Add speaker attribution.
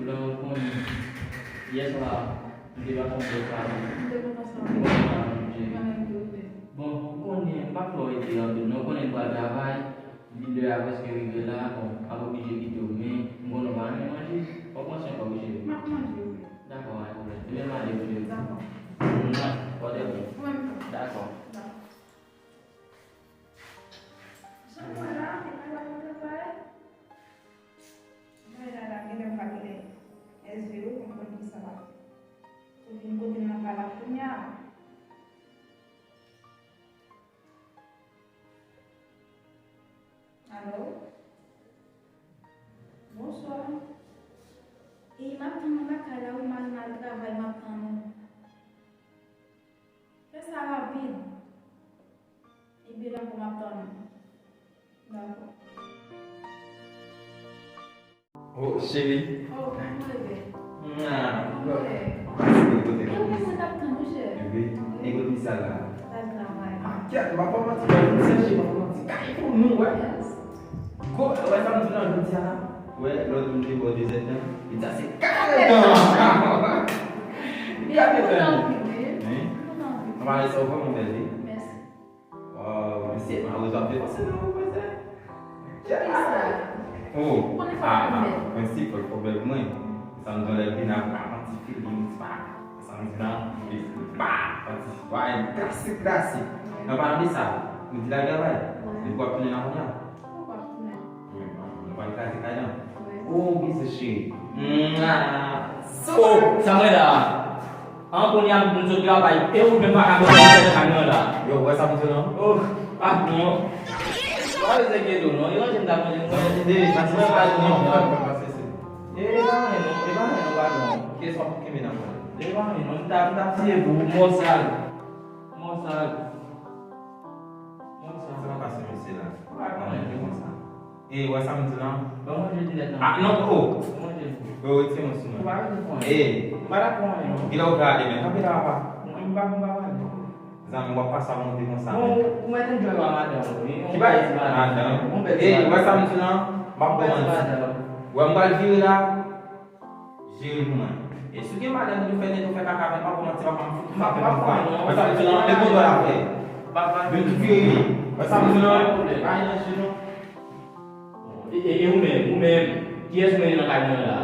Speaker 1: belum pun iya salah di belakang belakang bon kon ni pas lo itu ya no kon yang pada apa di dia apa sekali gila aku bisa gitu me ngono mana masih kok masih kau bisa dah kau aku dia mah dia bisa nah kau dia dah kau
Speaker 2: Ikutin waktunya. Halo? Bonsoir. Maintenant, ma cara o mal travail maintenant. Fais ça rapide. Et bien, pour m'attendre. D'accord.
Speaker 3: Oh, chérie.
Speaker 2: Oh, comment bébé?
Speaker 1: nah
Speaker 2: Comment bébé?
Speaker 3: Écoutez,
Speaker 2: Comment ça t'attend, cher?
Speaker 3: écoute ça là.
Speaker 2: Ça travaille.
Speaker 3: Tiens, ma femme m'a dit que c'est chez ma femme. C'est pour nous, ouais.
Speaker 2: Yes.
Speaker 3: Go, ouais, ça me dit là, je dis là. Ouais, l'autre me dit, bon, des états. Il dit, c'est
Speaker 2: Bien, comment bébé?
Speaker 3: Oui.
Speaker 2: Comment
Speaker 3: On
Speaker 2: bébé?
Speaker 3: va aller sur mon bébé.
Speaker 2: Merci.
Speaker 3: Oh, mais c'est ma raison de passer là, ouais, ça.
Speaker 2: Qu'est-ce que c'est?
Speaker 3: Oh,
Speaker 2: On est pas problème.
Speaker 3: principe, le problème, moi, ça me donne la vie à partir feeling, ça me dit là, classique, classique. On va dire ça, on dit la guerre, il faut appeler la monnaie.
Speaker 2: Pourquoi problème?
Speaker 3: On va dire classique, là.
Speaker 2: Ouais.
Speaker 3: Oh, bisa sih.
Speaker 1: oh sama dah aku yang muncul dia baik udah makan betul sana dah
Speaker 3: Yo, gua sama tu no.
Speaker 1: oh no kalau segitu no itu cinta punya
Speaker 3: Sendiri, masih ada no. Masih sih.
Speaker 1: bang no baru
Speaker 3: Kes apa kimi nama?
Speaker 1: bang no tak sih bu mosal
Speaker 3: Terima kasih Misila. Gua sama tu no.
Speaker 1: bang mau jadi datang
Speaker 3: Ah, no, oh.
Speaker 1: mau jadi
Speaker 3: Gua itu semua.
Speaker 1: para kau no
Speaker 3: Gila udah ada, men. Tapi apa?
Speaker 1: mbak
Speaker 3: Zang gua pasang mau di masa.
Speaker 1: mau kemarin jual ada ni
Speaker 3: Kiba ada. Gua sama tu no. Bapak gua mbal view lah. Jil muna. Sugi mana ni fene tu feka ka apa mau tiba kamu. Gua sama tu no. Lego dua apa?
Speaker 1: bapak
Speaker 3: Bin view. Gua sama tu no. Ai na sino.
Speaker 1: Umem, dia sebenarnya nak kaya lah.